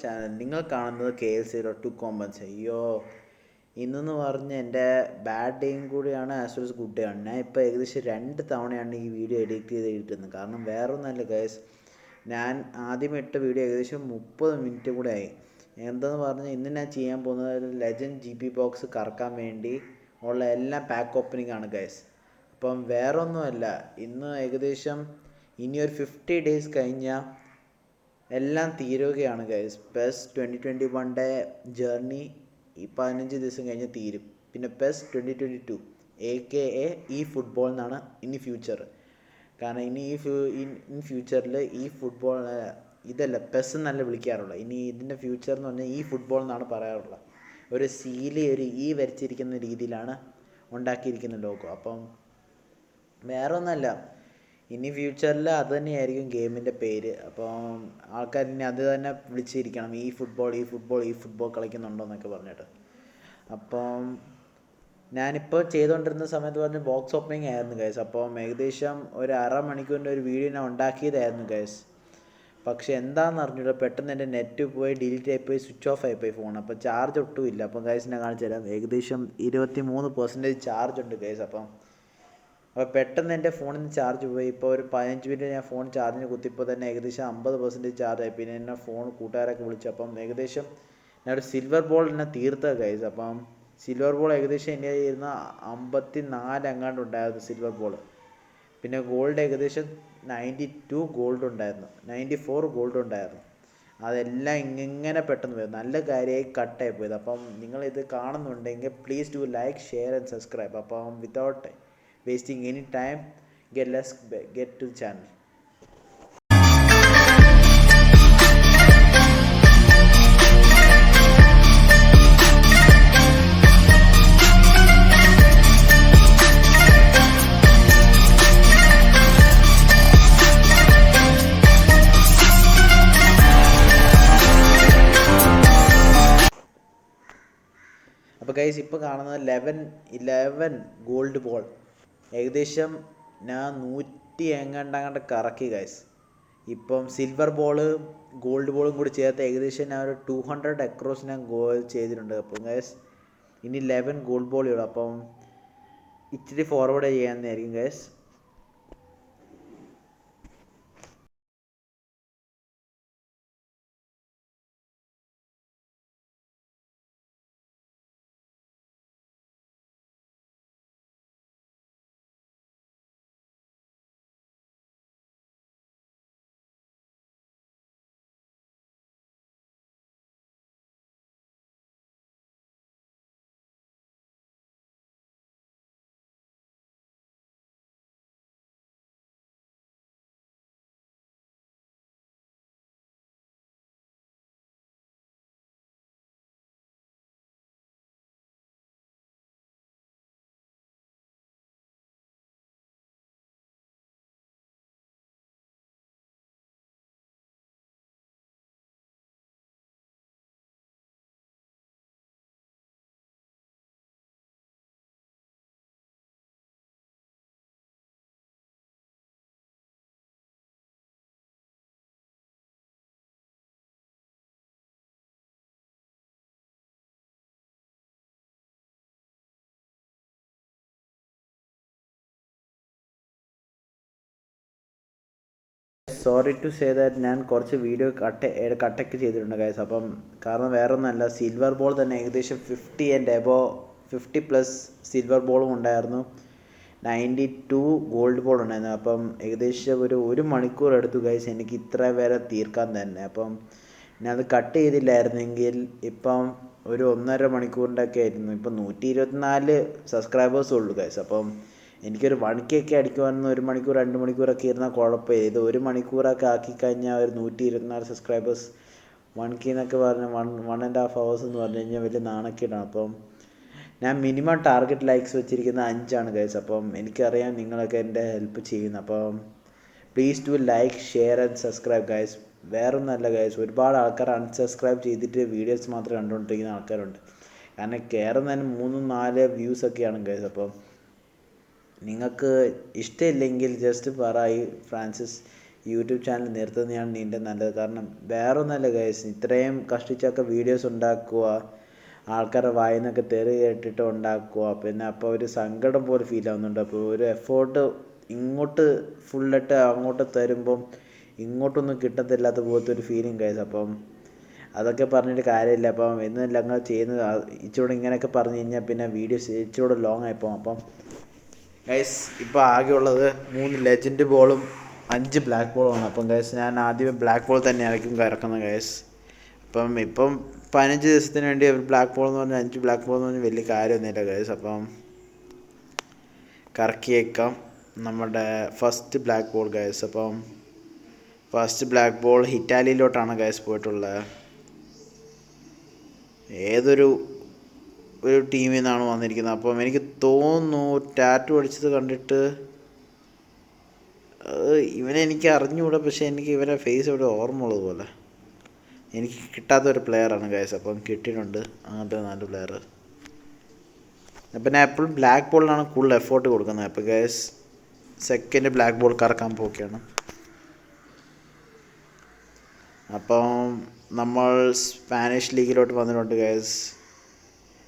Channel നിങ്ങൾ കാണുന്നത് KL02 കോമ്പൻസ്. അയ്യോ, ഇന്നെന്ന് പറഞ്ഞ് എൻ്റെ ബാഡ് ഡേയും കൂടിയാണ് ആസ് വെൽ ഗുഡ് ഡേ ആണ്. ഞാൻ ഇപ്പോൾ ഏകദേശം 2 തവണയാണ് ഈ വീഡിയോ എഡിറ്റ് ചെയ്ത് കിട്ടുന്നത്. കാരണം വേറെ ഒന്നല്ല ഗൈസ്, ഞാൻ ആദ്യം ഇട്ട വീഡിയോ ഏകദേശം 30 മിനിറ്റ് കൂടെ ആയി. എന്താണെന്ന് പറഞ്ഞാൽ ഇന്ന് ഞാൻ ചെയ്യാൻ പോകുന്നത് ലെജൻഡ് GP ബോക്സ് കറക്കാൻ വേണ്ടി ഉള്ള എല്ലാ പാക്ക് ഓപ്പണിംഗ് ആണ് ഗൈസ്. അപ്പം വേറെ ഒന്നുമല്ല, ഇന്ന് ഏകദേശം ഇനിയൊരു 50 ഡേയ്സ് കഴിഞ്ഞാൽ എല്ലാം തീരുകയാണ് ഗൈസ്. PES 2021 ജേർണി ഈ 15 ദിവസം കഴിഞ്ഞ് തീരും. പിന്നെ PES 2022 AKA ഈ ഫുട്ബോൾ എന്നാണ് ഇനി ഫ്യൂച്ചർ. കാരണം ഇനി ഇൻ ഫ്യൂച്ചറിൽ ഈ ഫുട്ബോൾ ഇതല്ല PES എന്നല്ല വിളിക്കാറുള്ളത്. ഇനി ഇതിൻ്റെ ഫ്യൂച്ചർ എന്ന് പറഞ്ഞാൽ ഈ ഫുട്ബോൾ എന്നാണ് പറയാറുള്ളത്. ഒരു സീല് ഒരു വരച്ചിരിക്കുന്ന രീതിയിലാണ് ഉണ്ടാക്കിയിരിക്കുന്ന ലോഗോ. അപ്പം വേറെ ഒന്നല്ല, ഇനി ഫ്യൂച്ചറിൽ അത് തന്നെയായിരിക്കും ഗെയിമിൻ്റെ പേര്. അപ്പം ആൾക്കാർ ഇനി അത് തന്നെ വിളിച്ചിരിക്കണം, ഈ ഫുട്ബോൾ കളിക്കുന്നുണ്ടോ എന്നൊക്കെ പറഞ്ഞിട്ട്. അപ്പം ഞാനിപ്പോൾ ചെയ്തുകൊണ്ടിരുന്ന സമയത്ത് പറഞ്ഞ് ബോക്സ് ഓപ്പണിംഗ് ആയിരുന്നു ഗൈസ്. അപ്പം ഏകദേശം ഒരു അരമണിക്കൂറിൻ്റെ ഒരു വീഡിയോ ഞാൻ ഉണ്ടാക്കിയതായിരുന്നു ഗൈസ്. പക്ഷെ എന്താണെന്ന് അറിഞ്ഞില്ല, പെട്ടെന്ന് എൻ്റെ നെറ്റ് പോയി, ഡിലീറ്റ് ആയിപ്പോയി, സ്വിച്ച് ഓഫ് ആയിപ്പോയി ഫോൺ. അപ്പോൾ ചാർജ് ഒട്ടും ഇല്ല. അപ്പം ഗൈസ് ഞാൻ കാണിച്ചു തരാം. ഏകദേശം 23% ചാർജ് ഉണ്ട് ഗൈസ്. അപ്പോൾ പെട്ടെന്ന് എൻ്റെ ഫോണിൽ നിന്ന് ചാർജ് പോയി. ഇപ്പോൾ ഒരു 15 മിനിറ്റ് ഞാൻ ഫോൺ ചാർജിന് കുത്തിയപ്പോൾ തന്നെ ഏകദേശം 50% ചാർജായി. പിന്നെ എന്നെ ഫോൺ കൂട്ടുകാരൊക്കെ വിളിച്ചു. അപ്പം ഏകദേശം ഞാനൊരു സിൽവർ ബോൾ എന്നെ തീർത്ത ഗൈസ്. അപ്പം സിൽവർ ബോൾ ഏകദേശം എൻ്റെ ഇരുന്ന 54 എങ്ങാണ്ട് ഉണ്ടായിരുന്നു സിൽവർ ബോൾ. പിന്നെ ഗോൾഡ് ഏകദേശം 92 ഗോൾഡ് ഉണ്ടായിരുന്നു, 94 ഗോൾഡ് ഉണ്ടായിരുന്നു. അതെല്ലാം ഇങ്ങനെ പെട്ടെന്ന് പോയത്, നല്ല കാര്യമായി കട്ടായി പോയത്. അപ്പം നിങ്ങളിത് കാണുന്നുണ്ടെങ്കിൽ please do like, share and subscribe. അപ്പം without wasting any time, let's get to the channel. അപ്പോൾ ഗൈസ് ഇപ്പോൾ കാണുന്നത് 11 ഗോൾഡ് ബോൾ. ഏകദേശം ഞാൻ 100 എങ്ങാണ്ട് കറക്കി ഗൈസ്. ഇപ്പം സിൽവർ ബോൾ ഗോൾഡ് ബോളും കൂടി ചേർത്ത് ഏകദേശം ഞാൻ ഒരു 200 അക്രോസ് ഞാൻ ഗോൾ ചെയ്തിട്ടുണ്ട്. അപ്പം ഗൈസ് ഇനി 11 ഗോൾഡ് ബോളേ ഉള്ളൂ. അപ്പം ഇച്ചിരി ഫോർവേഡ് ചെയ്യാമെന്നായിരിക്കും guys. Sorry to say that ഞാൻ കുറച്ച് വീഡിയോ കട്ടൊക്കെ ചെയ്തിട്ടുണ്ട് ഗൈസ്. അപ്പം കാരണം വേറെ ഒന്നല്ല, സിൽവർ ബോൾ തന്നെ ഏകദേശം 50 ആൻഡ് എബോ 50+ സിൽവർ ബോളും ഉണ്ടായിരുന്നു, 92 ഗോൾഡ് ബോൾ ഉണ്ടായിരുന്നു. അപ്പം ഏകദേശം ഒരു മണിക്കൂർ എടുത്തു ഗൈസ് എനിക്ക് ഇത്ര വരെ തീർക്കാൻ തന്നെ. അപ്പം ഞാൻ അത് കട്ട് ചെയ്തില്ലായിരുന്നെങ്കിൽ ഇപ്പം ഒരു 1.5 മണിക്കൂറിൻ്റെ ഒക്കെ ആയിരുന്നു. ഇപ്പം 124 സബ്സ്ക്രൈബേഴ്സും ഉള്ളൂ ഗൈസ്. അപ്പം എനിക്കൊരു 1K ഒക്കെ അടിക്കുവാണെന്ന് 1 മണിക്കൂർ 2 മണിക്കൂറൊക്കെ ഇരുന്നാൽ കുഴപ്പമില്ല. ഇത് 1 മണിക്കൂറൊക്കെ ആക്കിക്കഴിഞ്ഞാൽ ഒരു 124 സബ്സ്ക്രൈബേഴ്സ് 1K എന്നൊക്കെ പറഞ്ഞാൽ 1.5 hours എന്ന് പറഞ്ഞു കഴിഞ്ഞാൽ വലിയ നാണക്കേടാണ്. അപ്പം ഞാൻ മിനിമം ടാർഗറ്റ് ലൈക്സ് വെച്ചിരിക്കുന്ന 5 ആണ് ഗൈസ്. അപ്പം എനിക്കറിയാം നിങ്ങളൊക്കെ എൻ്റെ ഹെൽപ്പ് ചെയ്യുന്നു. അപ്പം please do like, share and subscribe guys. വേറൊന്നല്ല ഗൈസ്, ഒരുപാട് ആൾക്കാർ അൺസബ്സ്ക്രൈബ് ചെയ്തിട്ട് വീഡിയോസ് മാത്രം കണ്ടുകൊണ്ടിരിക്കുന്ന ആൾക്കാരുണ്ട്. കാരണം കയറുന്നതിന് 3-4 വ്യൂസൊക്കെയാണ് ഗൈസ്. അപ്പം നിങ്ങൾക്ക് ഇഷ്ടമില്ലെങ്കിൽ ജസ്റ്റ് പറ, ഫ്രാൻസിസ് യൂട്യൂബ് ചാനൽ നിർത്തുന്നതാണ് നിൻ്റെ നല്ലത്. കാരണം വേറെ ഒന്നല്ല ഗൈസ്, ഇത്രയും കഷ്ടിച്ചൊക്കെ വീഡിയോസ് ഉണ്ടാക്കുക, ആൾക്കാരുടെ വായിൽ നിന്നൊക്കെ തെറി കേട്ടിട്ട് ഉണ്ടാക്കുക, പിന്നെ അപ്പോൾ ഒരു സങ്കടം പോലെ ഫീൽ ആവുന്നുണ്ട്. അപ്പോൾ ഒരു എഫേർട്ട് ഇങ്ങോട്ട് ഫുള്ളിട്ട് അങ്ങോട്ട് തരുമ്പം ഇങ്ങോട്ടൊന്നും കിട്ടത്തില്ലാത്ത പോലത്തെ ഒരു ഫീലിംഗ് ഗൈസ്. അപ്പം അതൊക്കെ പറഞ്ഞിട്ട് കാര്യമില്ല. അപ്പം എന്നല്ല ഞങ്ങൾ ചെയ്യുന്നത് ഇച്ചിരൂടെ ഇങ്ങനെയൊക്കെ പറഞ്ഞു കഴിഞ്ഞാൽ പിന്നെ വീഡിയോസ് ഇച്ചിരൂടെ ലോങ് ആയിപ്പോകും. അപ്പം ഗൈസ് ഇപ്പോൾ ആകെയുള്ളത് 3 ലെജൻഡ് ബോളും 5 ബ്ലാക്ക് ബോളുമാണ്. അപ്പം ഗൈസ് ഞാൻ ആദ്യമേ ബ്ലാക്ക് ബോൾ തന്നെയായിരിക്കും ഇറക്കുന്നത് ഗൈസ്. ഇപ്പം 15 ദിവസത്തിന് വേണ്ടി ഒരു ബ്ലാക്ക് ബോൾ എന്ന് പറഞ്ഞാൽ 5 ബ്ലാക്ക് ബോൾ എന്ന് പറഞ്ഞാൽ വലിയ കാര്യമൊന്നുമില്ല ഗൈസ്. അപ്പം കറക്കിയേക്കാം നമ്മുടെ ഫസ്റ്റ് ബ്ലാക്ക് ബോൾ ഗൈസ്. അപ്പം ഫസ്റ്റ് ബ്ലാക്ക് ബോൾ ഇറ്റാലിയിലോട്ടാണ് ഗൈസ് പോയിട്ടുള്ളത്. ഏതൊരു ടീമിൽ നിന്നാണ് വന്നിരിക്കുന്നത്. അപ്പം എനിക്ക് തോന്നുന്നു ടാറ്റു അടിച്ചത് കണ്ടിട്ട് ഇവനെ എനിക്ക് അറിഞ്ഞുകൂടാ, പക്ഷേ എനിക്ക് ഇവനെ ഫേസ് ഇവിടെ ഓർമ്മ ഉള്ളതുപോലെ. എനിക്ക് കിട്ടാത്തൊരു പ്ലെയറാണ് ഗൈസ്. അപ്പം കിട്ടിയിട്ടുണ്ട് അങ്ങനത്തെ നല്ല പ്ലെയർ. അപ്പം ഞാൻ എപ്പോഴും ബ്ലാക്ക് ബോളിനാണ് കൂടുതൽ എഫേർട്ട് കൊടുക്കുന്നത്. അപ്പോൾ ഗൈസ് സെക്കൻഡ് ബ്ലാക്ക് ബോൾ കറക്കാൻ പോവുകയാണ്. അപ്പം നമ്മൾ സ്പാനിഷ് ലീഗിലോട്ട് വന്നിട്ടുണ്ട് ഗൈസ്.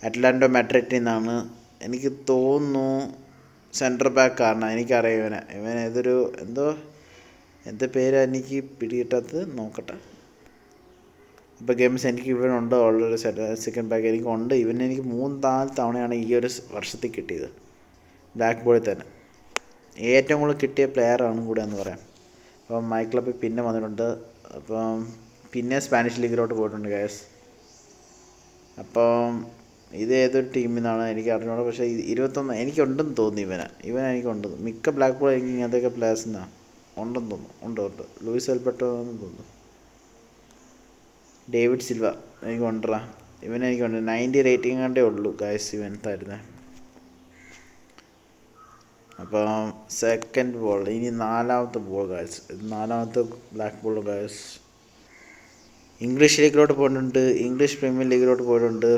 അറ്റ്ലാന്റോ മാഡ്രിഡിൽ നിന്നാണ്. എനിക്ക് തോന്നുന്നു സെൻറ്റർ ബാക്ക് കാരണം എനിക്കറിയാം ഇവൻ ഏതൊരു എന്ത് പേരാ എനിക്ക് പിടികിട്ടാത്തത്, നോക്കട്ടെ. ഇപ്പോൾ ഗെയിംസ് എനിക്ക് ഇവനുണ്ട് ഓൾറെഡി സെക്കൻഡ് ബാക്ക് എനിക്കുണ്ട്. എനിക്ക് 3-4 തവണയാണ് ഈ ഒരു വർഷത്തിൽ കിട്ടിയത് ബ്ലാക്ക് ബോളിൽ തന്നെ. ഏറ്റവും കൂടുതൽ കിട്ടിയ പ്ലെയറാണ് കൂടെ എന്ന് പറയാം. അപ്പം മൈ ക്ലബ്ബിൽ പിന്നെ വന്നിട്ടുണ്ട്. അപ്പം പിന്നെ സ്പാനിഷ് ലീഗിലോട്ട് പോയിട്ടുണ്ട് ഗൈസ്. അപ്പം ഇത് ഏതൊരു ടീമിൽ നിന്നാണ് എനിക്ക് അറിഞ്ഞോളൂ, പക്ഷേ 21 എനിക്കുണ്ടെന്ന് തോന്നി. എനിക്കുണ്ട്. മിക്ക ബ്ലാക്ക് ബോൾ എനിക്ക് ഇങ്ങനത്തെയൊക്കെ പ്ലേയേഴ്സിനാണ് ഉണ്ടെന്ന് തോന്നുന്നു. ഉണ്ട് ലൂയിസ് എൽബർട്ടോ എന്ന് തോന്നുന്നു. ഡേവിഡ് സിൽവ എനിക്കുണ്ടാ. എനിക്കുണ്ട് 90 റേറ്റിംഗ് കണ്ടേ ഉള്ളൂ ഗൈസ് ഇവൻ തരുന്നത്. അപ്പം സെക്കൻഡ് ബോൾ, ഇനി 4ാമത്തെ ബോൾ ഗൈസ്. 4ാമത്തെ ബ്ലാക്ക് ബോൾ ഗൈസ്. ഇംഗ്ലീഷ് ലീഗിലോട്ട് പോയിട്ടുണ്ട്. ഇംഗ്ലീഷ് പ്രീമിയർ ലീഗിലോട്ട് പോയിട്ടുണ്ട്.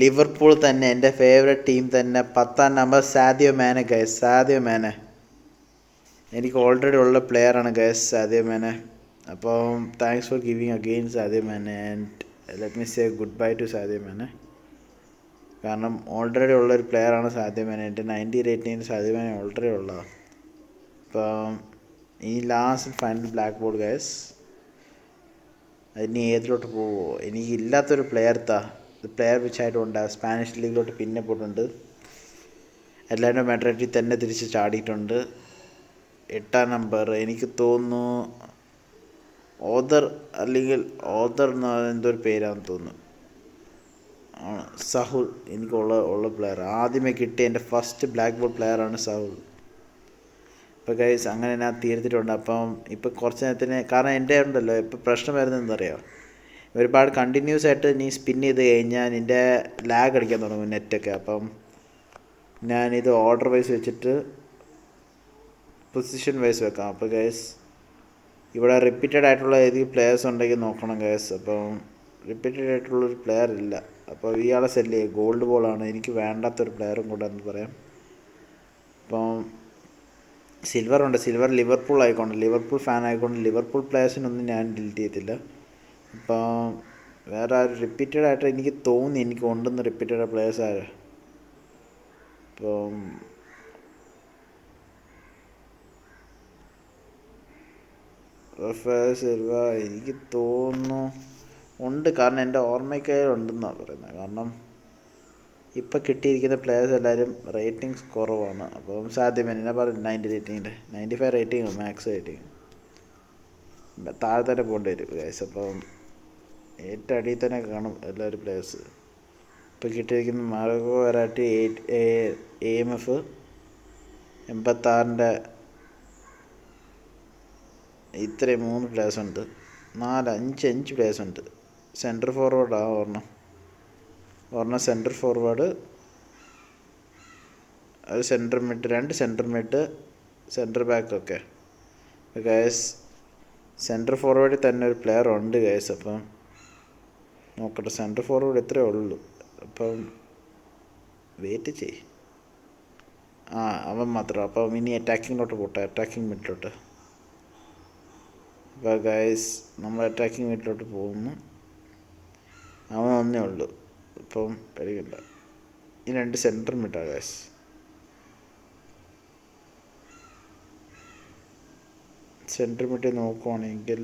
ലിവർപൂൾ തന്നെ, എൻ്റെ ഫേവറേറ്റ് ടീം തന്നെ. 10ാം number Sadio Mane guys. Sadio Mane എനിക്ക് ഓൾറെഡി ഉള്ള പ്ലെയറാണ് ഗൈസ് സാദിയോ മാനെ. അപ്പം thanks for giving again Sadio Mane and let me say goodbye to Sadio Mane. കാരണം ഓൾറെഡി ഉള്ളൊരു പ്ലെയറാണ് സാദിയോ മാനെ. എൻ്റെ 90 റേറ്റിംഗിന് സാദിയോ മാനെ ഓൾറെഡി ഉള്ളതാണ്. അപ്പം ഇനി last final black ball guys. അതിന് ഏതിലോട്ട് പോവുമോ? എനിക്ക് ഇല്ലാത്തൊരു പ്ലെയർ വെച്ചായിട്ടുണ്ട്. സ്പാനിഷ് ലീഗിലോട്ട് പിന്നെ പോയിട്ടുണ്ട്. അറ്റ്ലാന്റോ മാഡ്രിഡിൽ തന്നെ തിരിച്ച് ചാടിയിട്ടുണ്ട്. 8ാം നമ്പർ എനിക്ക് തോന്നുന്നു ഓദർ എന്തൊരു പേരാണെന്ന് തോന്നുന്നു. സഹുൽ ഉള്ള പ്ലെയർ. ആദ്യമേ കിട്ടിയ എൻ്റെ ഫസ്റ്റ് ബ്ലാക്ക് ബോൾ പ്ലെയറാണ് സഹുൽ. ഇപ്പോൾ ഗൈസ് അങ്ങനെ ഞാൻ തീർത്തിട്ടുണ്ട്. അപ്പം ഇപ്പം കുറച്ച് നേരത്തിന്, കാരണം എൻ്റെ ഉണ്ടല്ലോ ഇപ്പം പ്രശ്നം വരുന്നത് എന്തറിയാം, ഒരുപാട് കണ്ടിന്യൂസ് ആയിട്ട് നീ സ്പിൻ ചെയ്ത് കഴിഞ്ഞാൽ നിൻ്റെ ലാഗ് അടിക്കാൻ തുടങ്ങും നെറ്റൊക്കെ. അപ്പം ഞാനിത് ഓർഡർ വൈസ് വെച്ചിട്ട് പൊസിഷൻ വൈസ് വെക്കാം. അപ്പോൾ ഗൈസ് ഇവിടെ റിപ്പീറ്റഡ് ആയിട്ടുള്ള ഏതെങ്കിലും പ്ലെയേഴ്സ് ഉണ്ടെങ്കിൽ നോക്കണം ഗൈസ്. അപ്പം റിപ്പീറ്റഡ് ആയിട്ടുള്ളൊരു പ്ലെയർ ഇല്ല. അപ്പോൾ ഇയാളെ സെല്ല് ചെയ്യുക. ഗോൾഡ് ബോളാണ്, എനിക്ക് വേണ്ടാത്തൊരു പ്ലെയറും കൂടെ എന്ന് പറയാം. അപ്പം സിൽവർ ലിവർപൂൾ ആയിക്കൊണ്ട്, ലിവർപൂൾ ഫാൻ ആയിക്കൊണ്ട് ലിവർപൂൾ പ്ലെയേഴ്സിനൊന്നും ഞാൻ ഡിലീറ്റ് ചെയ്തില്ല. അപ്പം വേറെ ആരും റിപ്പീറ്റഡ് ആയിട്ട് എനിക്ക് തോന്നി എനിക്ക് ഉണ്ടെന്ന് റിപ്പീറ്റഡ് പ്ലെയേഴ്സ് ആര്. ഇപ്പം റഫേൽ സിൽവ എനിക്ക് തോന്നുന്നു ഉണ്ട്, കാരണം എൻ്റെ ഓർമ്മയ്ക്കുണ്ടെന്നാണ് പറയുന്നത്. കാരണം ഇപ്പം കിട്ടിയിരിക്കുന്ന പ്ലെയേഴ്സ് എല്ലാവരും റേറ്റിങ്സ് കുറവാണ്. അപ്പം സാധ്യമേ ഞാൻ പറഞ്ഞു 90 റേറ്റിങ്ങിൻ്റെ 95 റേറ്റിംഗ് മാക്സ് റേറ്റിംഗ് താഴെ തന്നെ പോകേണ്ടി വരും ഗൈസ്. അപ്പം ഏറ്റവും അടിയിൽ തന്നെ കാണും എല്ലാവരും പ്ലെയേഴ്സ്. ഇപ്പം കിട്ടിയിരിക്കുന്ന മാർക്കോ വെറാറ്റി AMF 86-ൻ്റെ ഇത്രയും 3 പ്ലേയേഴ്സ് ഉണ്ട്. 5 പ്ലേയേഴ്സ് ഉണ്ട്. സെൻറ്റർ ഫോർവേഡാണ് ഒരെണ്ണം സെൻറ്റർ ഫോർവേഡ്, അത് centre mid, 2 centre mid, centre ബാക്കൊക്കെ ഗൈസ്. സെൻറ്റർ ഫോർവേഡിൽ തന്നെ ഒരു പ്ലെയർ ഉണ്ട് ഗൈസ്. അപ്പം നോക്കട്ടെ, സെൻറ്റർ ഫോർവേഡ് ഇത്രയേ ഉള്ളൂ. അപ്പം വെയിറ്റ് ചെയ്. അവൻ മാത്രം. അപ്പം ഇനി അറ്റാക്കിങ്ങിലോട്ട് പോട്ടെ, അറ്റാക്കിങ് മിഡിലോട്ട്. അപ്പോൾ ഗൈസ് നമ്മൾ അറ്റാക്കിങ് വീട്ടിലോട്ട് പോകുന്നു. അവൻ ഒന്നേ ഉള്ളൂ, ഇപ്പം പേടിക്കണ്ട. ഈ 2 സെൻറ്റർ മിട്ടാ ഗൈസ്. സെൻറ്റർ മിട്ടി നോക്കുവാണെങ്കിൽ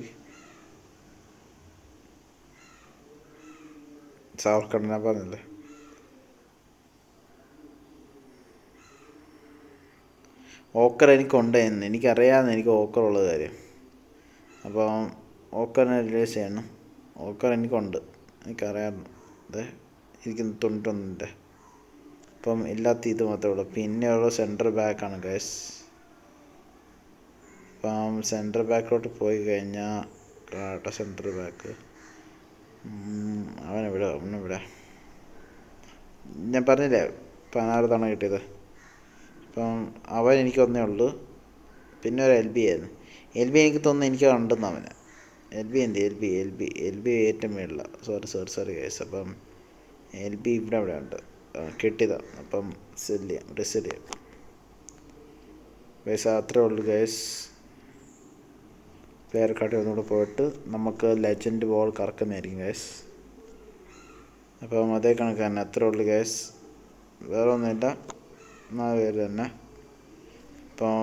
സാവർക്കണ്ണ പറഞ്ഞല്ലേ, ഓക്കർ എനിക്കുണ്ടായിരുന്നു. എനിക്കറിയാമെന്ന് എനിക്ക് ഓക്കറുള്ള കാര്യം. അപ്പം ഓക്കറിനെ റിലീസ് ചെയ്യണം. ഓക്കർ എനിക്കുണ്ട്, എനിക്കറിയാമായിരുന്നു. അതെ, എനിക്ക് 91. അപ്പം ഇല്ലാത്ത ഇത് മാത്രമേ ഉള്ളൂ. പിന്നെ ഉള്ള സെൻറ്റർ ബാക്കാണ് ഗൈസ്. അപ്പം സെൻറ്റർ ബാക്കിലോട്ട് പോയി കഴിഞ്ഞാൽ കേട്ടോ, സെൻറ്റർ ബാക്ക് അവനെവിടെ ഞാൻ പറഞ്ഞില്ലേ 16 തവണ കിട്ടിയത്. അപ്പം അവൻ എനിക്ക് ഒന്നേ ഉള്ളൂ. പിന്നെ ഒരു LB ആയിരുന്നു. LB എനിക്ക് തോന്നുന്നു എനിക്ക് ഉണ്ടെന്ന് അവന്. LB ഏറ്റവും മേളില. Sorry guys. അപ്പം LB ഇവിടെ ഉണ്ട്, കിട്ടിയതാണ്. അപ്പം റിസെല് ചെയ്യാം ഗൈസ്. അത്രേ ഉള്ളൂ ഗൈസ്. പ്ലെയർ കാർഡ് ഒന്നുകൂടെ പോയിട്ട് നമുക്ക് ലെജൻഡ് ബോൾ കറക്കുന്നതായിരിക്കും ഗൈസ്. അപ്പം അതേ കണക്ക് തന്നെ. അത്രേ ഉള്ളൂ ഗൈസ്, വേറെ ഒന്നുമില്ല. 4 പേര് തന്നെ. അപ്പം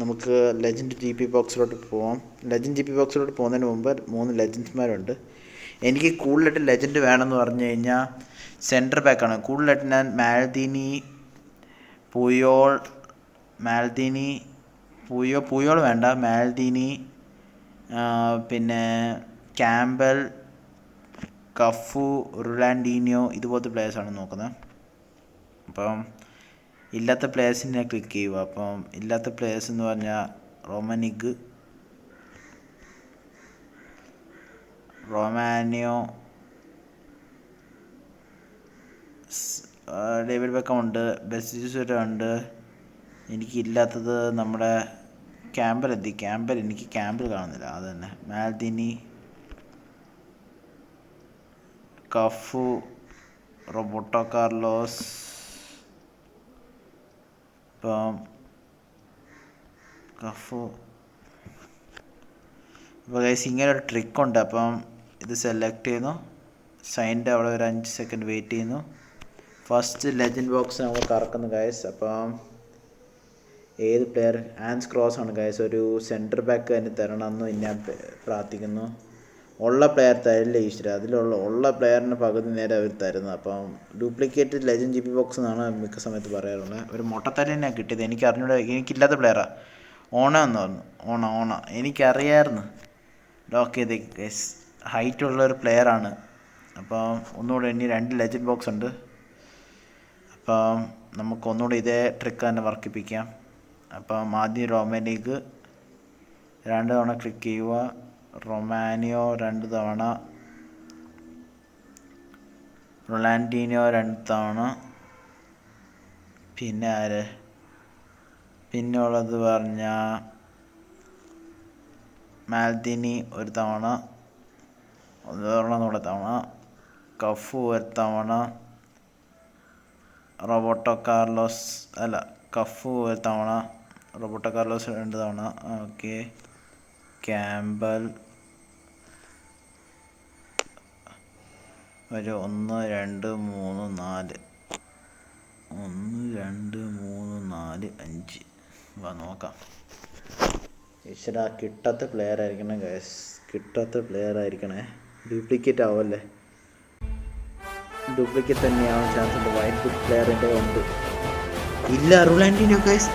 നമുക്ക് ലെജൻഡ് GP ബോക്സിലോട്ട് പോവാം. ലെജൻഡ് GP ബോക്സിലോട്ട് പോകുന്നതിന് മുമ്പ് 3 ലെജൻഡ്സ്മാരുണ്ട്. എനിക്ക് കൂടുതലായിട്ട് ലെജൻഡ് വേണമെന്ന് പറഞ്ഞു കഴിഞ്ഞാൽ സെൻറ്റർ ബാക്കാണ്. കൂടുതലായിട്ട് ഞാൻ മാൽദീനി, പുയോൾ വേണ്ട, മാൽദീനി, പിന്നെ ക്യാമ്പൽ, കഫു, റുലാൻഡീനിയോ ഇതുപോലത്തെ പ്ലേയേഴ്സാണ് നോക്കുന്നത്. അപ്പം ഇല്ലാത്ത പ്ലേയേഴ്സിനെ ക്ലിക്ക് ചെയ്യുക. അപ്പം ഇല്ലാത്ത പ്ലേയേഴ്സ് എന്ന് പറഞ്ഞാൽ റൊമാനിയോ, ഡേവിഡ് ബെക്കം ഉണ്ട്, ബെസിസുര ഉണ്ട്. എനിക്കില്ലാത്തത് നമ്മുടെ ക്യാമ്പൽ എനിക്ക് ക്യാമ്പൽ കാണുന്നില്ല. അത് തന്നെ മാൽദിനി, കഫു, റോബർട്ടോ കാർലോസ്. ഇപ്പം അപ്പോൾ ഗൈസ് ഇങ്ങനെ ഒരു ട്രിക്കുണ്ട്. അപ്പം ഇത് സെലക്ട് ചെയ്യുന്നു, സൈൻ്റെ അവിടെ ഒരു 5 സെക്കൻഡ് വെയിറ്റ് ചെയ്യുന്നു. ഫസ്റ്റ് ലെജൻഡ് ബോക്സ് നമ്മൾ കറക്കുന്നു ഗൈസ്. അപ്പം ഏത് പ്ലെയർ ആൻസ് ക്രോസ് ആണ് ഗൈസ്. ഒരു സെൻറ്റർ ബാക്ക് തന്നെ തരണമെന്ന് ഞാൻ പ്രാർത്ഥിക്കുന്നു. ഉള്ള പ്ലെയർ തരില്ല ഈശ്വര. ഉള്ള പ്ലെയറിന് പകുതി നേരെ അവർ തരുന്നത്. അപ്പം ഡ്യൂപ്ലിക്കേറ്റ് ലെജൻഡ് GP ബോക്സ് എന്നാണ് മിക്ക സമയത്ത് പറയാറുള്ളത്. ഒരു മൊട്ടത്തല തന്നെയാണ് കിട്ടിയത്. എനിക്ക് അറിഞ്ഞൂടെ, എനിക്കില്ലാത്ത പ്ലെയറാണ്. ഓണമെന്ന് പറഞ്ഞു. ഓണ എനിക്കറിയാമായിരുന്നു. ലോക്ക് ചെയ്ത് ഗൈസ്. ഹൈറ്റുള്ളൊരു പ്ലെയറാണ്. അപ്പം ഒന്നുകൂടെ ഇനി 2 ലെജൻഡ് ബോക്സ് ഉണ്ട്. അപ്പം നമുക്ക് ഒന്നുകൂടെ ഇതേ ട്രിക്ക് തന്നെ വർക്കിപ്പിക്കാം. അപ്പം ആദ്യം റൊമാനിക്ക് 2 തവണ ക്ലിക്ക് ചെയ്യുക, റൊമാനിയോ 2 തവണ, റൊളാൻഡീനിയോ 2 തവണ, പിന്നെ ആര്, പിന്നെ ഉള്ളത് പറഞ്ഞാൽ മാൽദിനി 1 തവണ, 1 തവണ, കഫു 1 തവണ, കഫു 1 തവണ, റോബർട്ടോ കാർലോസ് 2 തവണ. ഓക്കെ, ക്യാമ്പൽ ഒരു 1 2 3 4 5 നോക്കാം. ഈശ്വരാ, കിട്ടാത്ത പ്ലെയർ ആയിരിക്കണേ ഗൈസ്, ഡ്യൂപ്ലിക്കേറ്റ് ആവല്ലേ. ഡ്യൂപ്ലിക്കേറ്റ് തന്നെയാവാൻ ചാൻസ് ഉണ്ട്. വൈറ്റ് ഗുഡ് പ്ലെയർ എൻ്റെ ഉണ്ട്. ഇല്ല, റൊളാൻഡീനോ ഗൈസ്,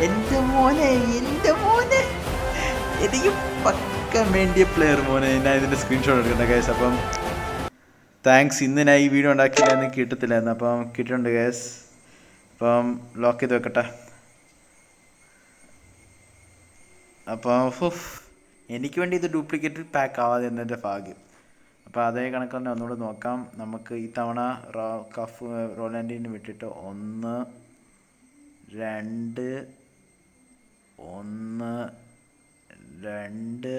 എൻ്റെ മോനെ എനിക്ക് പക്കാൻ വേണ്ടിയ പ്ലെയർ മോനെ. ഞാൻ ഇതിൻ്റെ സ്ക്രീൻഷോട്ട് എടുക്കട്ടെ ഗൈസ്. അപ്പം താങ്ക്സ്. ഇന്ന് ഞാൻ ഈ വീഡിയോ ഉണ്ടാക്കിയില്ലായിരുന്നു, കിട്ടത്തില്ലായിരുന്നു. അപ്പം കിട്ടിയിട്ടുണ്ട് ഗൈസ്. അപ്പം ലോക്ക് ചെയ്ത് വെക്കട്ടെ. അപ്പം എനിക്ക് വേണ്ടി ഇത് ഡ്യൂപ്ലിക്കേറ്റ് പാക്ക് ആവാതെ എൻ്റെ ഭാഗ്യം. അപ്പോൾ അതേ കണക്ക് തന്നെ ഒന്നുകൂടെ നോക്കാം. നമുക്ക് ഈ തവണ റൊളാൻഡീനെ വിട്ടിട്ട് 1 2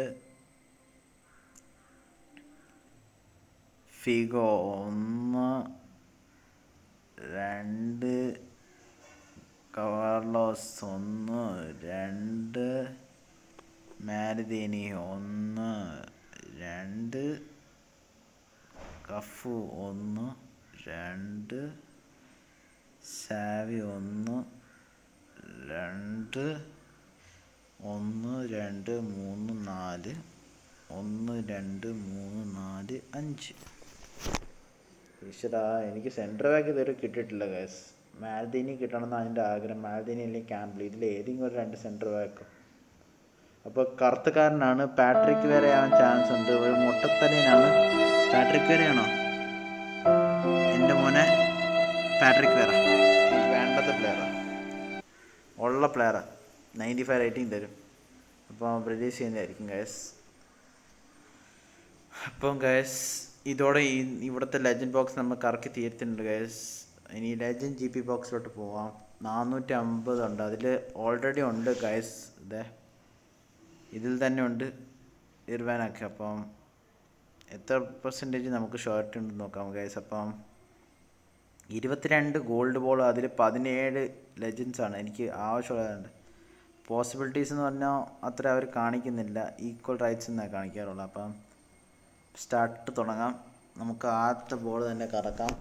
ഫിഗോ 1 2 കാർലോസ് 1 2 മാലദീനി 1 2, കഫു 1 2, സാവി 1 2, 1 2 3 4, 1 2 3 4 5. ഈശ്വരാ, എനിക്ക് സെൻറ്റർ ബാക്ക് ഇതുവരെ കിട്ടിയിട്ടില്ല ഗൈസ്. മാൽദീനി കിട്ടണമെന്നാണ് എൻ്റെ ആഗ്രഹം. മാൽദീനി അല്ലെങ്കിൽ ക്യാമ്പിൽ, ഇതിൽ ഏതെങ്കിലും ഒരു 2 സെൻറ്റർ ബാക്കും. അപ്പോൾ കറുത്തക്കാരനാണ് പാട്രിക് വേറെ ആവാൻ ചാൻസ് ഉണ്ട്. ഒരു മുട്ടത്തലയനാണ്. പാട്രിക് വേറെയാണോ എൻ്റെ മോനെ? പാട്രിക് വേറെ എനിക്ക് വേണ്ടത്ത പ്ലെയറാണ്, ഉള്ള പ്ലെയറാണ്. 95 റേറ്റിംഗ് തരും. അപ്പോൾ പ്രതീക്ഷ ചെയ്യുന്നതായിരിക്കും ഗൈസ്. അപ്പം ഗൈസ് ഇതോടെ ഇവിടുത്തെ ലെജൻഡ് ബോക്സ് നമ്മൾ കറക്കി തീർത്തിട്ടുണ്ട് ഗൈസ്. ഇനി ലെജൻഡ് GP ബോക്സിലോട്ട് പോവാം. 450 ഉണ്ട്. അതിൽ ഓൾറെഡി ഉണ്ട് ഗൈസ്. ഇതിൽ തന്നെ ഉണ്ട് ഇർവാനൊക്കെ. അപ്പം എത്ര പെർസെൻറ്റേജ് നമുക്ക് ഷോർട്ട് ഉണ്ടെന്ന് നോക്കാം ഗൈസ്. അപ്പം 22 ഗോൾഡ് ബോൾ, അതിൽ 17 ലെജൻസാണ് എനിക്ക് ആവശ്യമുള്ളതുണ്ട്. പോസിബിലിറ്റീസ് എന്ന് പറഞ്ഞാൽ അത്ര അവർ കാണിക്കുന്നില്ല, ഈക്വൽ റൈറ്റ്സ് എന്നാണ് കാണിക്കാറുള്ളത്. അപ്പം സ്റ്റാർട്ട് തുടങ്ങാം. നമുക്ക് ആദ്യത്തെ ബോൾ തന്നെ കറക്കാം.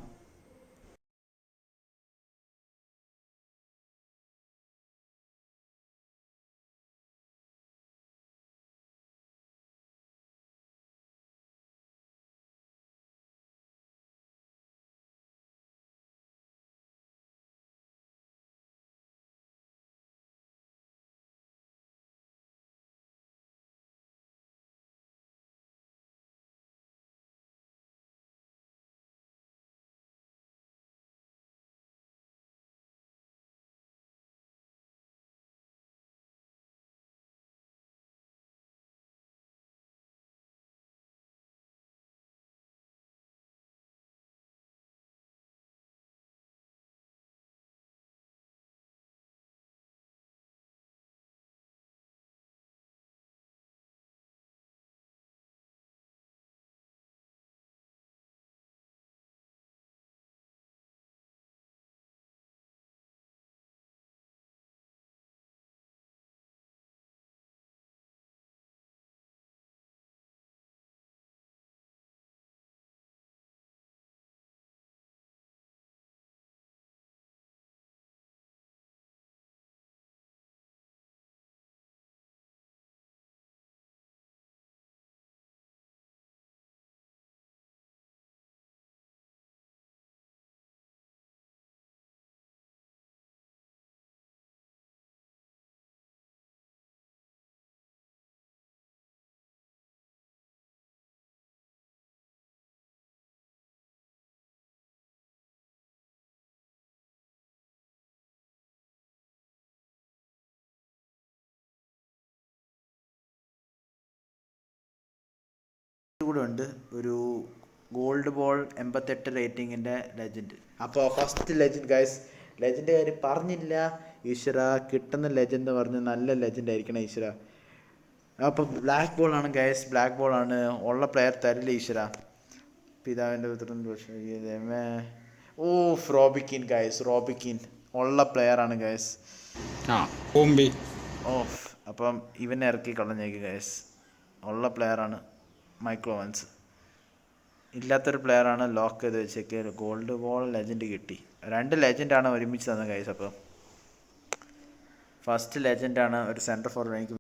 കൂടെ ഉണ്ട് ഒരു ഗോൾഡ് ബോൾ 88 റേറ്റിങ്ങിൻ്റെ ലെജൻഡ്. അപ്പോൾ ഫസ്റ്റ് ലെജൻഡ് ഗൈസ്, ലെജൻഡ് കാര്യം പറഞ്ഞില്ല. ഈശ്വര, കിട്ടുന്ന ലെജൻഡ് എന്ന് പറഞ്ഞ് നല്ല ലെജൻഡ് ആയിരിക്കണം ഈശ്വര. അപ്പോൾ ബ്ലാക്ക് ബോളാണ് ഗൈസ്, ബ്ലാക്ക് ബോളാണ്. ഉള്ള പ്ലെയർ തരില്ല ഈശ്വര. പിതാവിൻ്റെ പുത്രൻ ഓ റോബിക്കിൻ ഗൈസ്, റോബിക്കിൻ ഉള്ള പ്ലെയറാണ് ഗൈസ്. ഓഫ്, അപ്പം ഇവനെ ഇറക്കി കളഞ്ഞേക്ക് ഗൈസ്. ഉള്ള പ്ലെയറാണ് മൈക്രോ വൻസ്. ഇല്ലാത്തൊരു പ്ലെയറാണ് ലോക്ക് ചെയ്ത് വെച്ചേക്ക്. ഗോൾഡ് ബോൾ ലെജൻഡ് കിട്ടി. 2 ലെജൻഡാണ് ഒരുമിച്ച് തന്നത് ഗൈസ്. അപ്പം ഫസ്റ്റ് ലെജൻഡാണ് ഒരു സെൻറ്റർ ഫോർവേഡ്. എനിക്ക്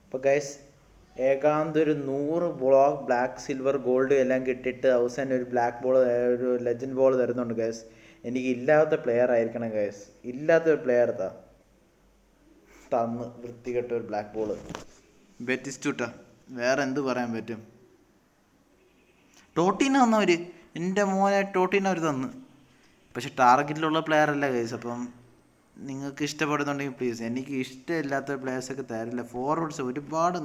അപ്പോൾ ഗൈസ് ഏകാന്തൊരു 100 ബ്ലോക്ക് ബ്ലാക്ക് സിൽവർ ഗോൾഡ് എല്ലാം കിട്ടിയിട്ട് അവസാനം ഒരു ബ്ലാക്ക് ബോൾ ഒരു ലെജൻഡ് ബോൾ തരുന്നുണ്ട് ഗൈസ്. എനിക്ക് ഇല്ലാത്ത പ്ലെയർ ആയിരിക്കണം ഗൈസ്, ഇല്ലാത്ത ഒരു പ്ലെയർ തന്ന് വൃത്തികെട്ട ഒരു ബ്ലാക്ക് ബോൾ. ബെറ്റിസ്റ്റൂട്ടാ, വേറെ എന്ത് പറയാൻ പറ്റും. ടോട്ടീന തന്നവർ, എൻ്റെ മോനെ ടോട്ടീന അവർ തന്ന്. പക്ഷെ ടാർഗറ്റിലുള്ള പ്ലെയർ അല്ല ഗൈസ്. അപ്പം നിങ്ങൾക്ക് ഇഷ്ടപ്പെടുന്നുണ്ടെങ്കിൽ പ്ലീസ്, എനിക്ക് ഇഷ്ടമില്ലാത്ത പ്ലേയേഴ്സൊക്കെ തരില്ല. ഫോർവേഡ്സ് ഒരുപാട്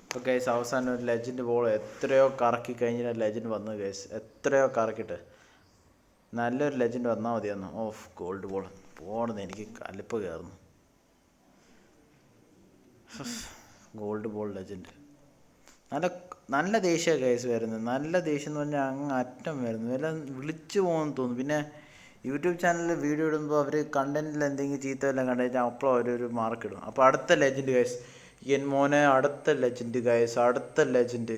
ഇപ്പോൾ ഗൈസ് അവസാനം ഒരു ലെജൻഡ് ബോൾ എത്രയോ കറക്കി കഴിഞ്ഞാൽ ലെജൻഡ് വന്നു ഗൈസ്. എത്രയോ കറക്കിയിട്ട് നല്ലൊരു ലെജൻഡ് വന്നാൽ മതിയായിരുന്നു. ഓഫ് ഗോൾഡ് ബോൾ പോകണമെന്ന് എനിക്ക് കലിപ്പ് കയറുന്നു. ഗോൾഡ് ബോൾ ലെജൻഡ് നല്ല ദേഷ്യം ഗൈസ് വരുന്നത്. നല്ല ദേഷ്യം എന്ന് പറഞ്ഞാൽ അങ്ങ് അറ്റം വരുന്നു. എല്ലാം വിളിച്ചു പോകുമെന്ന് തോന്നുന്നു. പിന്നെ യൂട്യൂബ് ചാനലിൽ വീഡിയോ ഇടുമ്പോൾ അവർ കണ്ടൻറ്റിൽ എന്തെങ്കിലും ചീത്ത എല്ലാം കണ്ടു കഴിഞ്ഞാൽ അപ്പോൾ അവരൊരു മാർക്ക് ഇടും. അപ്പോൾ അടുത്ത ലെജൻഡ് ഗൈസ്, എൻ മോനെ അടുത്ത ലെജൻഡ് ഗൈസ്, അടുത്ത ലെജൻഡ്.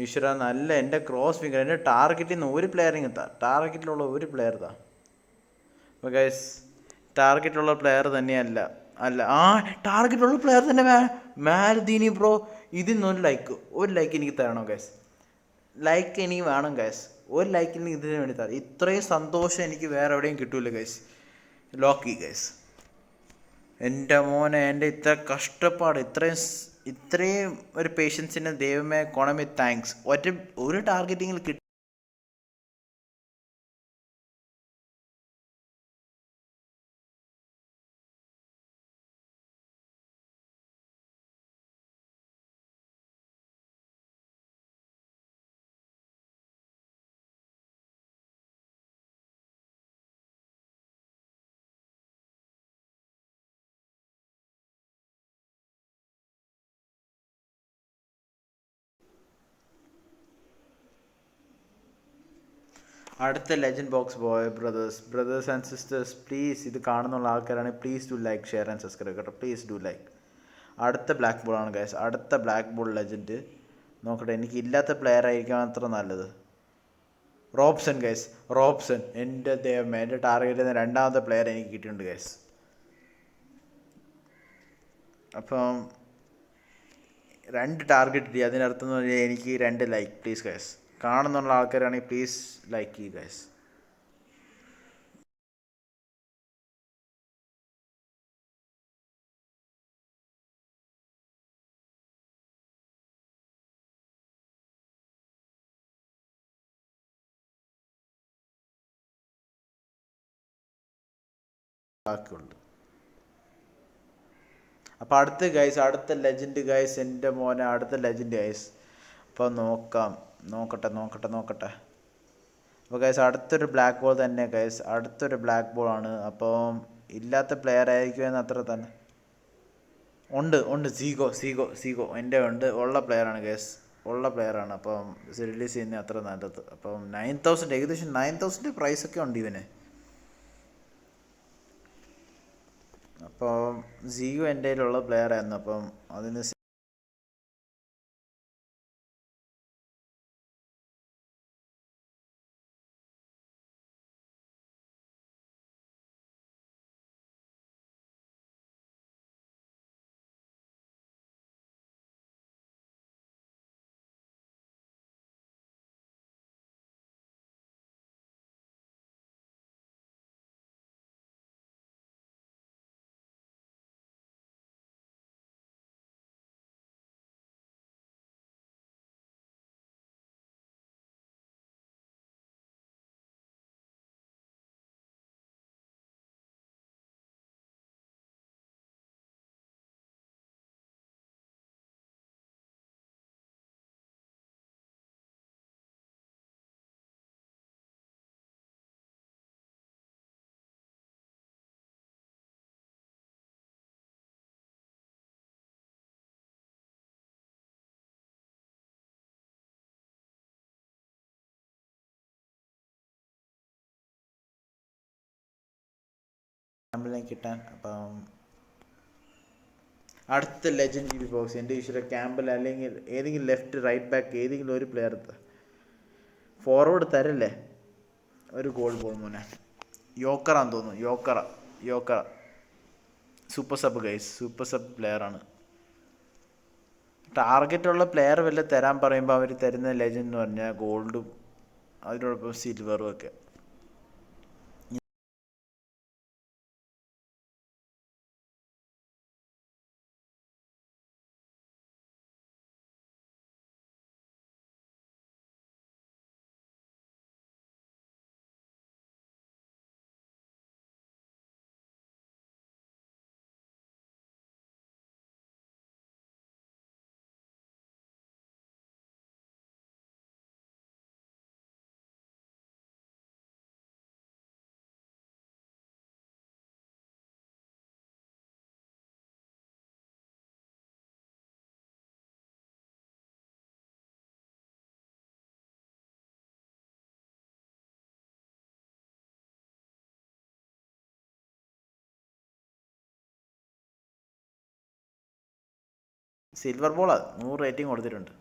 ഈശ്വര നല്ല എൻ്റെ ക്രോസ് ഫിംഗർ, എൻ്റെ ടാർഗറ്റിൽ നിന്ന് ഒരു പ്ലെയറിങ് ടാർഗറ്റിലുള്ള ഒരു പ്ലെയർ അപ്പോൾ ഗൈസ് ടാർഗറ്റിലുള്ള പ്ലെയർ തന്നെയല്ല ടാർഗറ്റിലുള്ള പ്ലെയർ തന്നെ മാൽദീനി ബ്രോ. ഇതിന്നൊരു ലൈക്ക് എനിക്ക് തരണം ഗൈസ്. ലൈക്ക് എനിക്ക് വേണം ഗൈസ്. ഒരു ലൈക്കിന് ഇതിന് വേണ്ടി തരാം. ഇത്രയും സന്തോഷം എനിക്ക് വേറെ എവിടെയും കിട്ടൂല ഗൈസ്. ലോക്കി ഗൈസ്, എൻ്റെ മോനെ, എൻ്റെ ഇത്ര കഷ്ടപ്പാട്, ഇത്രയും ഒരു പേഷ്യൻസിന് ദൈവമേ കൊണമി താങ്ക്സ്. ഒരു ടാർഗറ്റിങ്ങിൽ കിട്ടി അടുത്ത legend box boy. Brothers and sisters please, ഇത് കാണുന്നുള്ള ആൾക്കാരാണെങ്കിൽ please do like, share and subscribe കേട്ടോ. Please do like. അടുത്ത ബ്ലാക്ക് ബോൾ ആണ് ഗൈസ്, അടുത്ത ബ്ലാക്ക് ബോൾ ലെജൻഡ്. നോക്കട്ടെ, എനിക്ക് ഇല്ലാത്ത പ്ലെയർ ആയിരിക്കും അത്ര നല്ലത്. Robson guys, Robson. എൻ്റെ ദൈവമേ, എൻ്റെ ടാർഗറ്റ് ചെയ്യുന്ന രണ്ടാമത്തെ പ്ലെയർ എനിക്ക് കിട്ടിയിട്ടുണ്ട് ഗൈസ്. അപ്പം 2 ടാർഗറ്റ് കിട്ടി. അതിനർത്ഥം എന്ന് പറഞ്ഞാൽ എനിക്ക് 2 ലൈക്ക് പ്ലീസ് ഗൈസ്. കാണുന്നുള്ള ആൾക്കാരാണെങ്കിൽ പ്ലീസ് ലൈക്ക് ചെയ്യൂ ഗൈസ്. ബാക്കിയുണ്ട്. അപ്പോൾ അടുത്ത ലെജൻഡ് ഗൈസ്, എൻ്റെ മോനെ അടുത്ത ലെജൻഡ് ഗൈസ്. അപ്പോൾ നോക്കാം. നോക്കട്ടെ. അപ്പോൾ ഗൈസ് അടുത്തൊരു ബ്ലാക്ക് ബോൾ തന്നെ ഗൈസ്, അടുത്തൊരു ബ്ലാക്ക് ബോൾ ആണ്. അപ്പോൾ ഇല്ലാത്ത പ്ലെയർ ആയിരിക്കുമെന്ന് അത്ര തന്നെ ഉണ്ട്. സീഗോ എൻ്റെ ഉള്ള പ്ലെയറാണ് ഗൈസ്, ഉള്ള പ്ലെയറാണ്. അപ്പം റിലീസ് ചെയ്യുന്നത് അത്ര നല്ലത്. അപ്പം 9,000 ഏകദേശം 9,000 പ്രൈസൊക്കെ ഉണ്ട് ഇവന്. അപ്പം സീഗോ എൻ്റെ കയ്യിലുള്ള പ്ലെയറായിരുന്നു. അപ്പം അതിന് ക്യാമ്പിലേക്ക് കിട്ടാൻ. അപ്പം അടുത്ത ലെജൻഡ് GB ബോക്സ് എൻ്റെ ഈശ്വര ക്യാമ്പിൽ അല്ലെങ്കിൽ ഏതെങ്കിലും ലെഫ്റ്റ് റൈറ്റ് ബാക്ക് ഏതെങ്കിലും ഒരു പ്ലെയർ ഫോർവേഡ് തരല്ലേ ഒരു ഗോൾ ബോൾ മോനെ. യോക്കറാന്ന് തോന്നുന്നു, യോക്കറ super sub guys, super sub പ്ലെയറാണ്. ടാർഗറ്റുള്ള പ്ലെയർ വല്ല തരാൻ പറയുമ്പോൾ അവർ തരുന്ന ലെജൻഡ് എന്ന് പറഞ്ഞാൽ ഗോൾഡും അതിനോടൊപ്പം സിൽവറും ഒക്കെ. സിൽവർ ബോളാ 100 റേറ്റിംഗ് കൊടുത്തിട്ടുണ്ട്.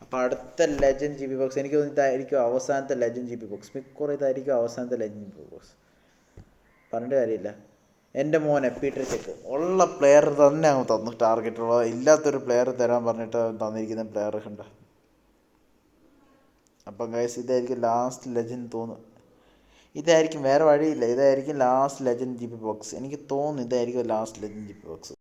അപ്പോൾ അടുത്ത ലെജൻഡ് GB ബോക്സ് എനിക്ക് തോന്നുന്നു ഇതായിരിക്കും അവസാനത്തെ ലെജൻഡ് GB ബോക്സ്. മിക്കവാറും ഇതായിരിക്കും അവസാനത്തെ ലെജൻഡ് GB ബോക്സ്, പറഞ്ഞിട്ട് കാര്യമില്ല. എൻ്റെ മോനെ പീറ്റർ ചെക്ക് ഉള്ള പ്ലെയർ തന്നെ അങ്ങ് തന്നു. ടാർഗറ്റുള്ള ഇല്ലാത്തൊരു പ്ലെയർ തരാൻ പറഞ്ഞിട്ട് തന്നിരിക്കുന്ന പ്ലെയർ ഉണ്ട്. അപ്പം ഗൈസ് ഇതായിരിക്കും ലാസ്റ്റ് ലെജൻഡ് തോന്നുന്നു. ഇതായിരിക്കും, വേറെ വഴിയില്ല, ഇതായിരിക്കും ലാസ്റ്റ് ലെജൻഡ് GB ബോക്സ്. എനിക്ക് തോന്നുന്നു ഇതായിരിക്കും ലാസ്റ്റ് ലെജൻഡ് GB ബോക്സ്.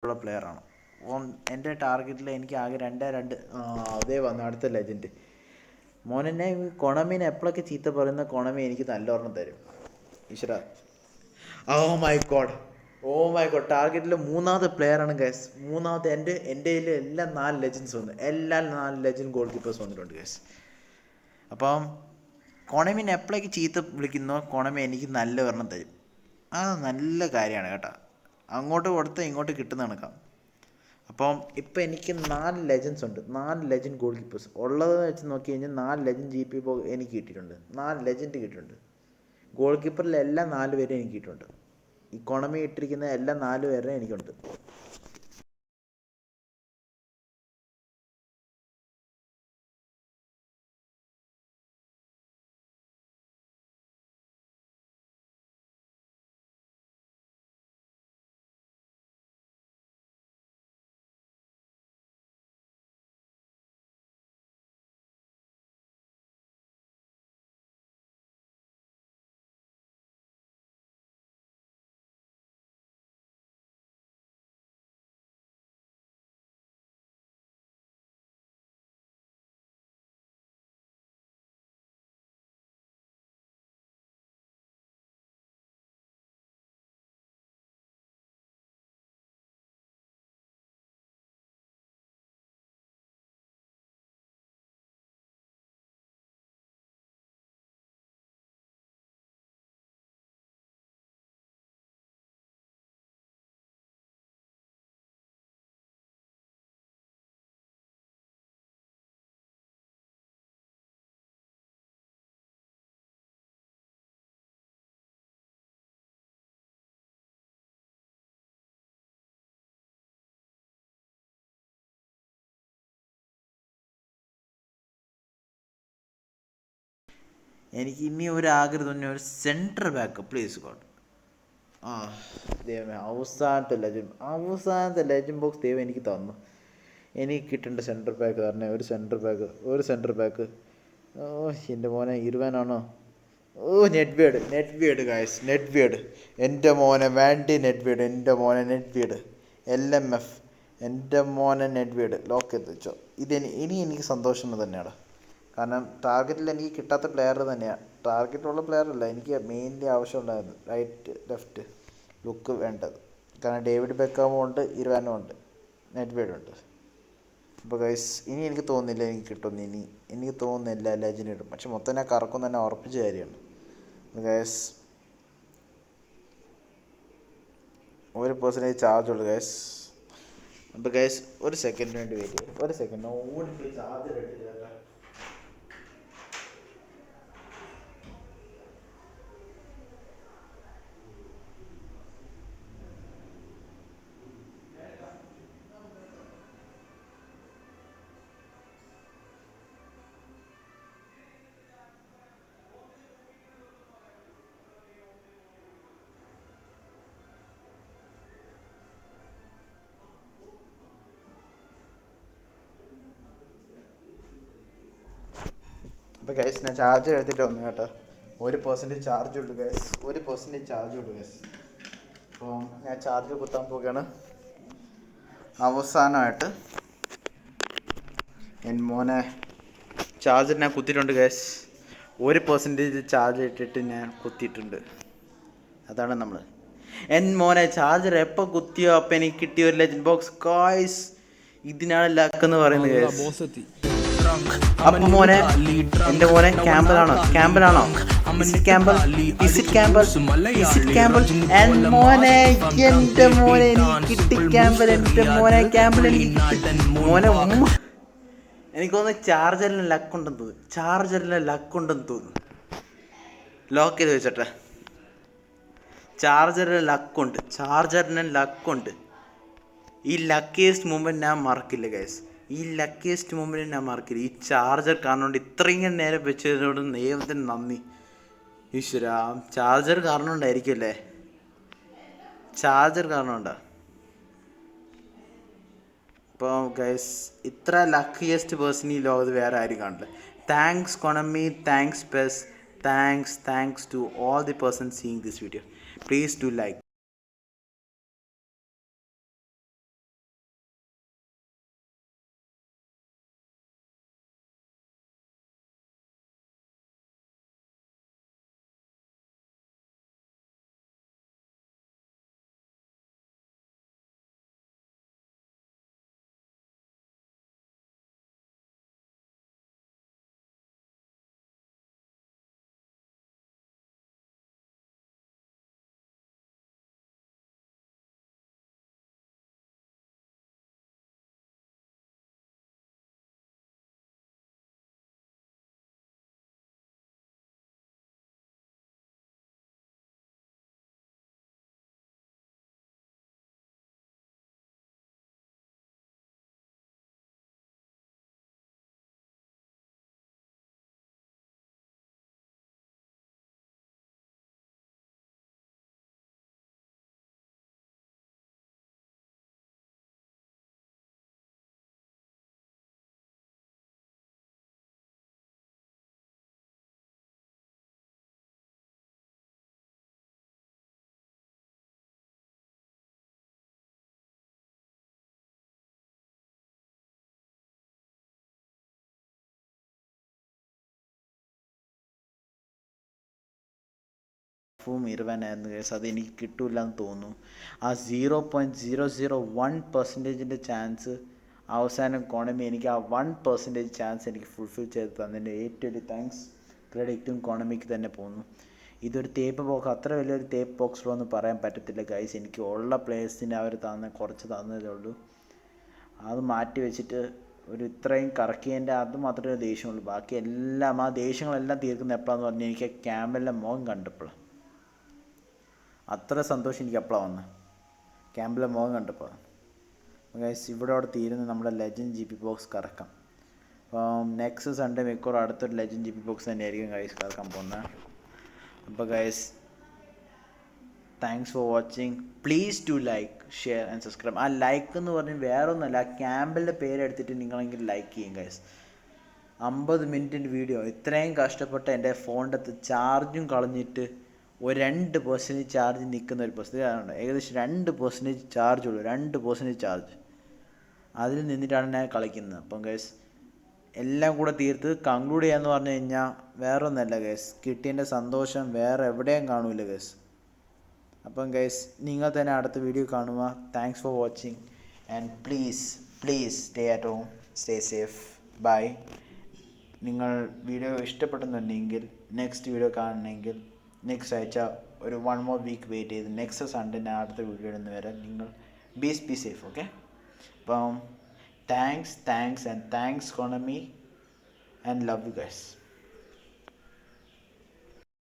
ഉള്ള പ്ലെയറാണ്. എൻ്റെ ടാർഗറ്റിൽ എനിക്ക് ആകെ രണ്ട് അതേ വന്നു അടുത്ത ലെജൻഡ്. മോനെന്നെ കൊണമീനെ എപ്പോഴൊക്കെ ചീത്ത പറയുന്ന കൊണമി എനിക്ക് നല്ലോണം തരും ഈശ്വര. ഓ മൈ ഗോഡ് ടാർഗറ്റിൽ മൂന്നാമത്തെ പ്ലെയറാണ് ഗൈസ്. മൂന്നാമത്തെ എൻ്റെ കയ്യിൽ എല്ലാം 4 ലെജൻഡ്സ് വന്നു, എല്ലാം 4 ലെജൻഡ് ഗോൾ കീപ്പേഴ്സ് വന്നിട്ടുണ്ട് ഗൈസ്. അപ്പം കൊണമീനെ എപ്പോഴേക്ക് ചീത്ത വിളിക്കുന്നോ കൊണമി എനിക്ക് നല്ല ഒരെണ്ണം തരും. അത് നല്ല കാര്യമാണ് കേട്ടോ, അങ്ങോട്ട് കൊടുത്ത് ഇങ്ങോട്ട് കിട്ടുന്ന കണക്കാം. അപ്പം ഇപ്പം എനിക്ക് 4 ലെജൻഡ്സ് ഉണ്ട്, 4 ലെജൻഡ് ഗോൾ കീപ്പേഴ്സ് ഉള്ളതെന്ന് വെച്ച് നോക്കി കഴിഞ്ഞാൽ 4 ലെജൻഡ് GB എനിക്ക് കിട്ടിയിട്ടുണ്ട്, 4 ലെജൻഡ് കിട്ടിയിട്ടുണ്ട്. ഗോൾ കീപ്പറിൽ എല്ലാം 4 പേരും എനിക്ക് കിട്ടിയിട്ടുണ്ട്. ഇക്കോണമി ഇട്ടിരിക്കുന്ന എല്ലാ 4 പേരും എനിക്കുണ്ട്. എനിക്ക് ഇനി ഒരു ആഗ്രഹം തന്നെ, ഒരു സെൻട്രൽ ബാക്ക് പ്ലീസ് ഗോഡ്. ആ ദൈവമേ, അവസാനത്തെ ലെജൻഡ് ബോക്സ് ദൈവം എനിക്ക് തന്നു. എനിക്ക് കിട്ടേണ്ട സെൻട്രൽ ബാക്ക് തന്നെ, ഒരു സെൻട്രൽ ബാക്ക്. ഓ എൻ്റെ മോനെ ഇരുവാനാണോ? ഓ നെറ്റ് ഗായ്സ്, എൻ്റെ മോനെ വേണ്ടി എൻ്റെ മോനെ LMF എൻ്റെ മോനെ ലോക്ക് ചെയ്ത് വെച്ചോ. ഇനി എനിക്ക് സന്തോഷം തന്നെയാണ്. കാരണം ടാർഗറ്റിൽ എനിക്ക് കിട്ടാത്ത പ്ലെയർ തന്നെയാണ്. ടാർഗറ്റുള്ള പ്ലെയർ അല്ല എനിക്ക് മെയിൻലി ആവശ്യമുണ്ടായത്, റൈറ്റ് ലെഫ്റ്റ് ലുക്ക് വേണ്ടത്. കാരണം ഡേവിഡ് ബെക്കാമും ഉണ്ട്, ഇരുവാനും ഉണ്ട്, ഉണ്ട്. അപ്പോൾ ഗൈസ് ഇനി എനിക്ക് തോന്നുന്നില്ല എനിക്ക് കിട്ടുമെന്ന്. എനിക്ക് തോന്നുന്നില്ല ലെജൻഡ് കിട്ടും. പക്ഷെ മൊത്തം ഞാൻ കറക്കും തന്നെ ഉറപ്പിച്ച കാര്യമാണ് ഗൈസ്. 1% ചാർജ് ഉള്ളു ഗൈസ്. അപ്പോൾ ഗൈസ് ഒരു സെക്കൻഡിന് വേണ്ടി വെയിറ്റ് ചെയ്യും. ഒരു സെക്കൻഡ് ഓടി ചാർജർ എടുത്തിട്ട്. അപ്പോൾ ഗൈസ് ഞാൻ ചാർജർ എടുത്തിട്ട് വന്നു കേട്ടോ. 1% ചാർജ് ഉള്ളു ഗൈസ്, 1% ചാർജ് ഉള്ളു ഗൈസ്. അപ്പോൾ ഞാൻ ചാർജർ കുത്താൻ പോവുകയാണ്. അവസാനമായിട്ട് എൻ്റെ മോനെ ചാർജർ ഞാൻ കുത്തിയിട്ടുണ്ട് ഗൈസ്. 1% ചാർജ് ഇട്ടിട്ട് ഞാൻ കുത്തിയിട്ടുണ്ട്. അതാണ് നമ്മൾ. എൻ്റെ മോനെ ചാർജർ എപ്പോൾ കുത്തിയോ അപ്പം എനിക്ക് കിട്ടിയ ഒരു ലെജൻഡ് ബോക്സ് ഗൈസ്. ഇതിനാണ് ലക്കെന്ന് പറയുന്നത് ഗൈസ്. അപ്പൊ മോനെ, എൻ്റെ മോനെ ക്യാമ്പലാണോ? എൻ്റെ മോനെ എനിക്ക് കിട്ടി ക്യാമ്പൽ. എൻ്റെ മോനെ ക്യാമ്പൽ മോനെ എനിക്ക് തോന്നുന്നു ചാർജറിന് ലക്കുണ്ടെന്ന് തോന്നുന്നു. ലോക്ക് ചെയ്ത് വെച്ചട്ടെ. ചാർജറിന് ലക്കുണ്ട്. ഈ ലക്കിയസ്റ്റ് മൂമെന്റ് ഞാൻ മറക്കില്ല ഗൈസ്. ഈ ചാർജർ കാരണം ഇത്രയും നേരം വെച്ചതിനോട് ദൈവത്തിന് നന്ദി. ഈശ്വര, ചാർജർ കാരണം ഉണ്ടായിരിക്കുമല്ലേ? ചാർജർ കാരണം ഉണ്ടാ. ഇപ്പോൾ ഗൈസ് ഇത്ര ലക്കിയസ്റ്റ് പേഴ്സൺ ഈ ലോകത്ത് വേറെ ആരും കാണില്ല. Thanks Konami, thanks PES, thanks to all the person seeing this video. Please do like. ഇരുവാനായിരുന്നു കേസ്. അത് എനിക്ക് കിട്ടൂല എന്ന് തോന്നുന്നു. ആ 0.001% ചാൻസ് അവസാനം കോണമി എനിക്ക് ആ 1% ചാൻസ് എനിക്ക് ഫുൾഫിൽ ചെയ്ത് തന്നതിൻ്റെ ഏറ്റവും വലിയ താങ്ക്സ് ക്രെഡിറ്റും കോണമിക്ക് തന്നെ പോകുന്നു. ഇതൊരു തേപ്പ് ബോക്സ്, അത്ര വലിയൊരു തേപ്പ് ബോക്സിലോ എന്ന് പറയാൻ പറ്റത്തില്ല ഗൈസ്. എനിക്ക് ഉള്ള പ്ലേയേഴ്സിന് അവർ കുറച്ച് തന്നതേ ഉള്ളൂ. അത് മാറ്റി വെച്ചിട്ട് ഒരു ഇത്രയും കറക്കിയതിൻ്റെ അത് മാത്രമേ ദേഷ്യമുള്ളൂ. ബാക്കി എല്ലാം ആ ദേഷ്യങ്ങളെല്ലാം തീർക്കുന്ന എപ്പോഴാന്ന് പറഞ്ഞാൽ എനിക്ക് ക്യാമ്പലിൻ്റെ മുഖം കണ്ടപ്പോഴാണ്. അത്ര സന്തോഷം എനിക്ക് എപ്പോഴാണ് വന്നത്, ക്യാമ്പിലെ മുഖം കണ്ടപ്പോൾ. ഗൈസ് ഇവിടെ തീരുന്ന നമ്മുടെ ലെജൻഡ് GP ബോക്സ് കറക്കാം. നെക്സ്റ്റ് സൺഡേ മിക്കവാറും അടുത്തൊരു ലെജൻഡ് GP ബോക്സ് തന്നെയായിരിക്കും ഗൈസ് കേൾക്കാൻ പോകുന്നത്. അപ്പോൾ guys thanks for watching. Please to like, share and subscribe. ആ ലൈക്ക് എന്ന് പറഞ്ഞ് വേറെ ഒന്നുമല്ല, ക്യാമ്പിൻ്റെ പേരെടുത്തിട്ട് നിങ്ങളെങ്കിലും ലൈക്ക് ചെയ്യും ഗൈസ്. 50 മിനിറ്റിൻ്റെ വീഡിയോ, ഇത്രയും കഷ്ടപ്പെട്ട് എൻ്റെ ഫോണിൻ്റെ അകത്ത് ചാർജും കളഞ്ഞിട്ട് ഒരു 2% ചാർജ് നിൽക്കുന്ന ഒരു പുസ്തകമാണ്. ഏകദേശം 2% ചാർജ് ഉള്ളൂ, 2% ചാർജ്. അതിൽ നിന്നിട്ടാണ് ഞാൻ കളിക്കുന്നത്. അപ്പം ഗൈസ് എല്ലാം കൂടെ തീർത്ത് കൺക്ലൂഡ് ചെയ്യാന്ന് പറഞ്ഞു കഴിഞ്ഞാൽ വേറെ ഒന്നല്ല ഗൈസ്, കിട്ടിയതിൻ്റെ സന്തോഷം വേറെ എവിടെയും കാണൂല ഗൈസ്. അപ്പം ഗൈസ് നിങ്ങൾ തന്നെ അടുത്ത വീഡിയോ കാണുക. Thanks for watching and please stay at home, stay safe, bye. നിങ്ങൾ വീഡിയോ ഇഷ്ടപ്പെടുന്നുണ്ടെങ്കിൽ നെക്സ്റ്റ് വീഡിയോ കാണണമെങ്കിൽ നെക്സ്റ്റ് ആഴ്ച ഒരു 1 more week വെയിറ്റ് ചെയ്ത് നെക്സ്റ്റ് സൺഡേ ഞാൻ അടുത്ത വീഡിയോ ഇടുന്ന വരെ നിങ്ങൾ ബി സേഫ്. ഓക്കെ, അപ്പം thanks and thanks Konami and love you guys.